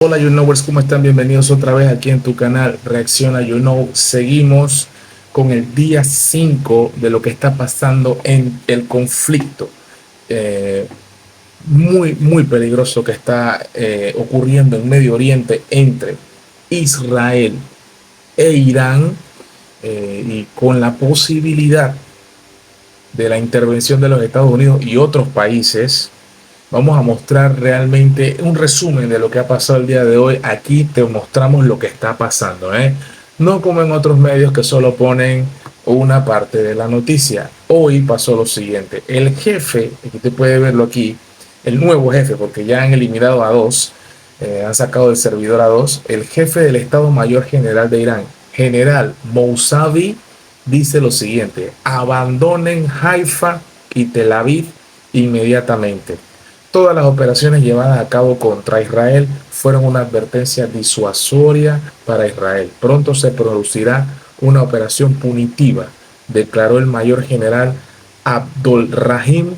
Hola YouKnowers, ¿cómo están? Bienvenidos otra vez aquí en tu canal Reacciona YouKnow. Seguimos con el día 5 de lo que está pasando en el conflicto muy peligroso que está ocurriendo en Medio Oriente entre Israel e Irán, y con la posibilidad de la intervención de los Estados Unidos y otros países. Vamos a mostrar realmente un resumen de lo que ha pasado el día de hoy. Aquí te mostramos lo que está pasando, ¿eh? No como en otros medios que solo ponen una parte de la noticia. Hoy pasó lo siguiente. El jefe, aquí te puede verlo aquí, el nuevo jefe, porque ya han eliminado a dos, han sacado del servidor a dos. El jefe del Estado Mayor General de Irán, general Mousavi, dice lo siguiente: abandonen Haifa y Tel Aviv inmediatamente. Todas las operaciones llevadas a cabo contra Israel fueron una advertencia disuasoria para Israel. Pronto se producirá una operación punitiva, declaró el mayor general Abdolrahim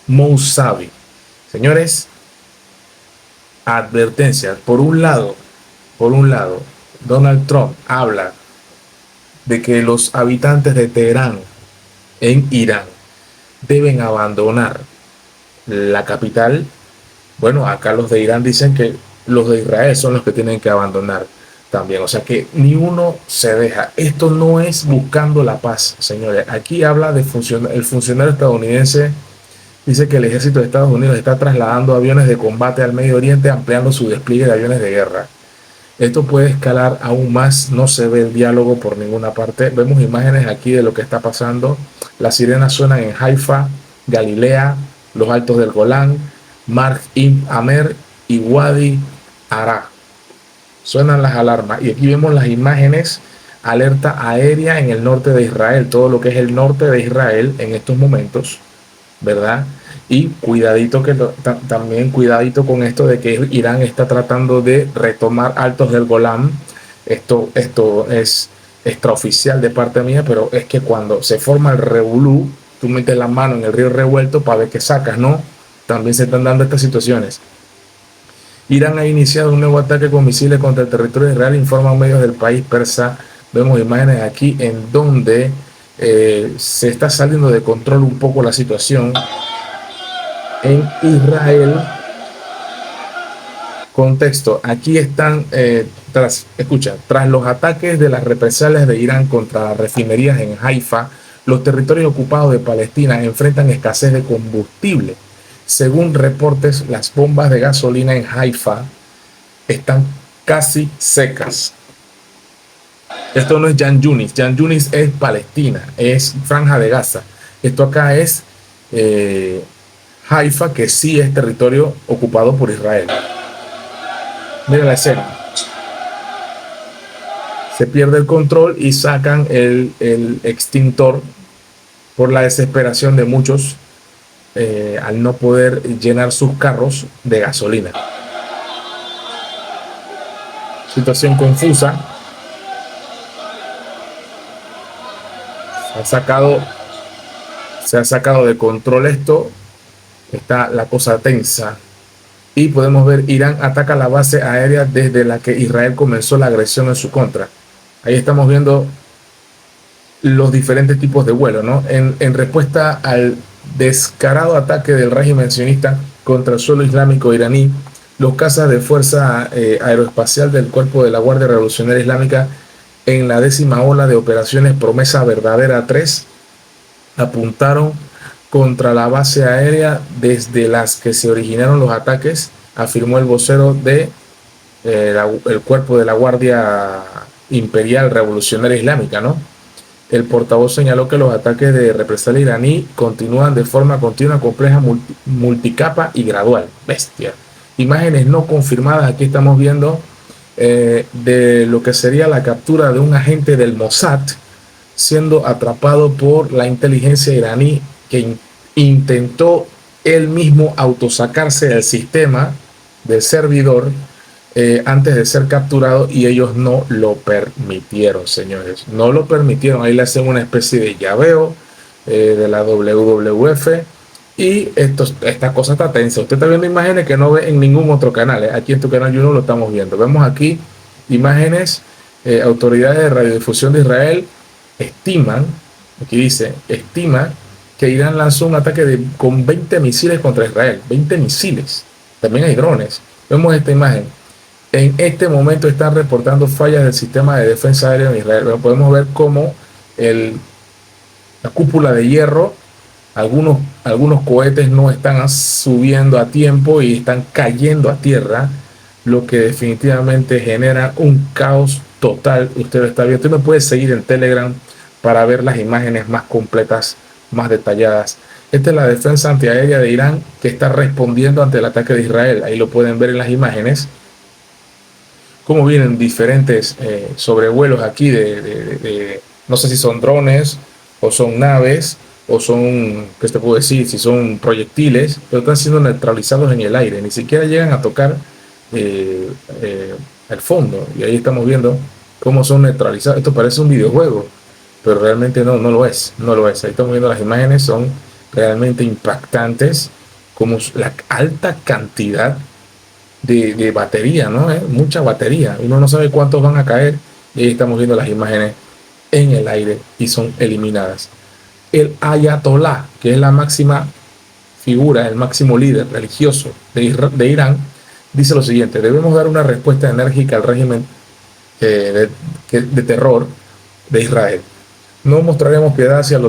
Mousavi. Señores, advertencias. Por un lado, Donald Trump habla de que los habitantes de Teherán en Irán deben abandonar la capital. Bueno, acá los de Irán dicen que los de Israel son los que tienen que abandonar también. O sea que ni uno se deja. Esto no es buscando la paz, señores. Aquí habla de el funcionario estadounidense. Dice que el ejército de Estados Unidos está trasladando aviones de combate al Medio Oriente, ampliando su despliegue de aviones de guerra. Esto puede escalar aún más. No se ve el diálogo por ninguna parte. Vemos imágenes aquí de lo que está pasando. Las sirenas suenan en Haifa, Galilea, los Altos del Golán, Marj Amer y Wadi Ara. Suenan las alarmas y aquí vemos las imágenes. Alerta aérea en el norte de Israel, todo lo que es el norte de Israel en estos momentos, ¿verdad? Y cuidadito también cuidadito con esto de que Irán está tratando de retomar Altos del Golán. Esto es extraoficial de parte mía, pero es que cuando se forma el revolú, tú metes la mano en el río revuelto para ver qué sacas, ¿no? También se están dando estas situaciones. Irán ha iniciado un nuevo ataque con misiles contra el territorio de Israel, informan medios del país persa. Vemos imágenes aquí en donde se está saliendo de control un poco la situación en Israel. Contexto, aquí están, tras los ataques de las represalias de Irán contra las refinerías en Haifa, los territorios ocupados de Palestina enfrentan escasez de combustible. Según reportes, las bombas de gasolina en Haifa están casi secas. Esto no es Jan Yunis. Jan Yunis es Palestina, es Franja de Gaza. Esto acá es Haifa, que sí es territorio ocupado por Israel. Mira la escena. Se pierde el control y sacan el extintor por la desesperación de muchos al no poder llenar sus carros de gasolina. Situación confusa. Se ha sacado de control esto. Está la cosa tensa. Y podemos ver, Irán ataca la base aérea desde la que Israel comenzó la agresión en su contra. Ahí estamos viendo los diferentes tipos de vuelo, ¿no? En respuesta al descarado ataque del régimen sionista contra el suelo islámico iraní, los cazas de fuerza aeroespacial del Cuerpo de la Guardia Revolucionaria Islámica, en la 10ª ola de operaciones Promesa Verdadera 3, apuntaron contra la base aérea desde las que se originaron los ataques, afirmó el vocero de el Cuerpo de la Guardia Imperial Revolucionaria Islámica, ¿no? El portavoz señaló que los ataques de represalia iraní continúan de forma continua, compleja, multicapa y gradual. Bestia. Imágenes no confirmadas. Aquí estamos viendo de lo que sería la captura de un agente del Mossad siendo atrapado por la inteligencia iraní, que intentó él mismo autosacarse del sistema del servidor antes de ser capturado, y ellos no lo permitieron, señores. No lo permitieron. Ahí le hacen una especie de llaveo de la WWF Y esta cosa está tensa. Usted está viendo imágenes que no ve en ningún otro canal. Aquí en tu canal Juno lo estamos viendo. Vemos aquí imágenes. Autoridades de radiodifusión de Israel estiman, aquí dice, estima que Irán lanzó un ataque con 20 misiles contra Israel. 20 misiles. También hay drones. Vemos esta imagen. En este momento están reportando fallas del sistema de defensa aérea en Israel. Pero podemos ver cómo la cúpula de hierro, algunos cohetes no están subiendo a tiempo y están cayendo a tierra, lo que definitivamente genera un caos total. Usted lo está viendo. Usted me puede seguir en Telegram para ver las imágenes más completas, más detalladas. Esta es la defensa antiaérea de Irán que está respondiendo ante el ataque de Israel. Ahí lo pueden ver en las imágenes. Cómo vienen diferentes sobrevuelos aquí no sé si son drones o son naves o son, ¿qué te puedo decir? Si son proyectiles, pero están siendo neutralizados en el aire. Ni siquiera llegan a tocar el fondo. Y ahí estamos viendo cómo son neutralizados. Esto parece un videojuego, pero realmente no lo es. No lo es. Ahí estamos viendo las imágenes, son realmente impactantes, como la alta cantidad de batería, ¿no? Mucha batería. Uno no sabe cuántos van a caer. Y ahí estamos viendo las imágenes en el aire y son eliminadas. El Ayatolá, que es la máxima figura, el máximo líder religioso de Irán, dice lo siguiente: debemos dar una respuesta enérgica al régimen de terror de Israel. No mostraremos piedad hacia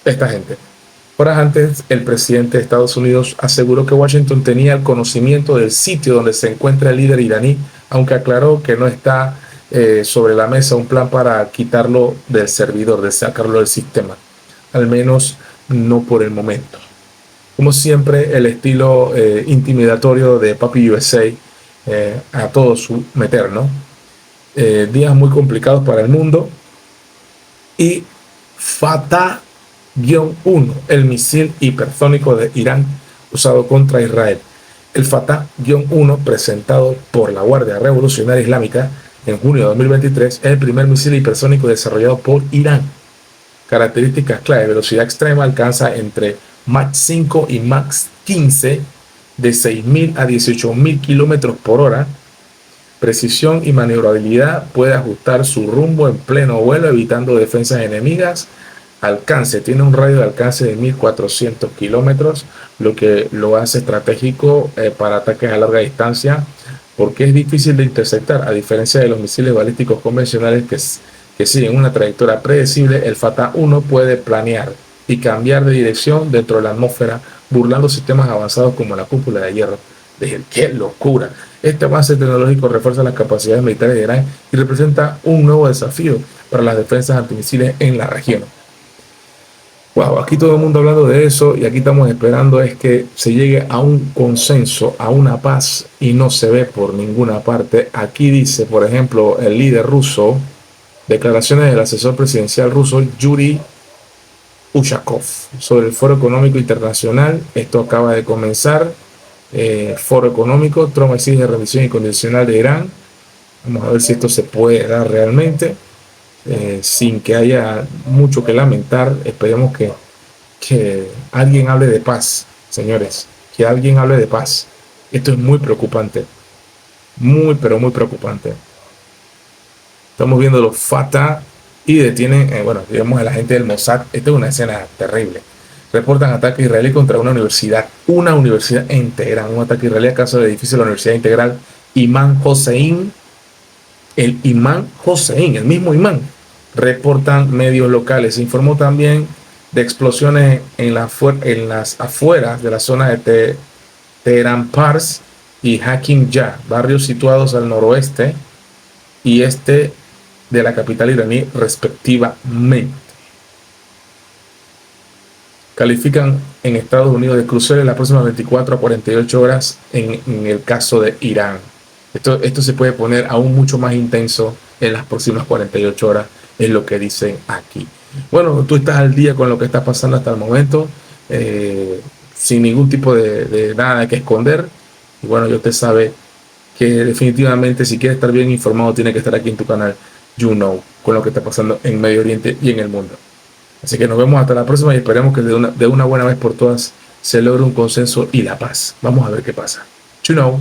esta gente. Horas antes, el presidente de Estados Unidos aseguró que Washington tenía el conocimiento del sitio donde se encuentra el líder iraní, aunque aclaró que no está sobre la mesa un plan para quitarlo del servidor, de sacarlo del sistema. Al menos no por el momento. Como siempre, el estilo intimidatorio de Papi USA a todo su meter, ¿no? Días muy complicados para el mundo. Y Fatah-1, el misil hipersónico de Irán usado contra Israel. El Fatah-1, presentado por la Guardia Revolucionaria Islámica en junio de 2023, es el primer misil hipersónico desarrollado por Irán. Características clave: velocidad extrema, alcanza entre Mach 5 y Mach 15, de 6.000 a 18.000 kilómetros por hora. Precisión y maniobrabilidad, puede ajustar su rumbo en pleno vuelo evitando defensas enemigas. Alcance, tiene un radio de alcance de 1.400 kilómetros, lo que lo hace estratégico para ataques a larga distancia, porque es difícil de interceptar. A diferencia de los misiles balísticos convencionales que siguen una trayectoria predecible, el Fatah-1 puede planear y cambiar de dirección dentro de la atmósfera, burlando sistemas avanzados como la cúpula de hierro. ¡Qué locura! Este avance tecnológico refuerza las capacidades militares de Irán y representa un nuevo desafío para las defensas antimisiles en la región. Wow, aquí todo el mundo hablando de eso, y aquí estamos esperando es que se llegue a un consenso, a una paz, y no se ve por ninguna parte. Aquí dice, por ejemplo, el líder ruso, declaraciones del asesor presidencial ruso Yuri Ushakov sobre el Foro Económico Internacional. Esto acaba de comenzar. Foro Económico, Trump exige rendición incondicional de Irán. Vamos a ver si esto se puede dar realmente, sin que haya mucho que lamentar. Esperemos que alguien hable de paz, señores, que alguien hable de paz. Esto es muy preocupante, muy pero muy preocupante. Estamos viendo los Fatah y detienen, digamos, a la gente del Mossad. Esta es una escena terrible. Reportan ataque israelí contra una universidad en Teherán. Un ataque israelí a casa del edificio de la Universidad Integral Imam Hossein. El Imam Hossein, el mismo imán, reportan medios locales. Se informó también de explosiones en las afueras de la zona de Teherán Pars y Hakim Jah, barrios situados al noroeste y este de la capital iraní, respectivamente. Califican en Estados Unidos de crucero en las próximas 24 a 48 horas en el caso de Irán. Esto se puede poner aún mucho más intenso en las próximas 48 horas, es lo que dicen aquí. Bueno, tú estás al día con lo que está pasando hasta el momento, sin ningún tipo de nada que esconder. Y bueno, yo te sabe que definitivamente, si quieres estar bien informado, tiene que estar aquí en tu canal You Know, con lo que está pasando en Medio Oriente y en el mundo. Así que nos vemos hasta la próxima y esperemos que de una buena vez por todas se logre un consenso y la paz. Vamos a ver qué pasa. You know.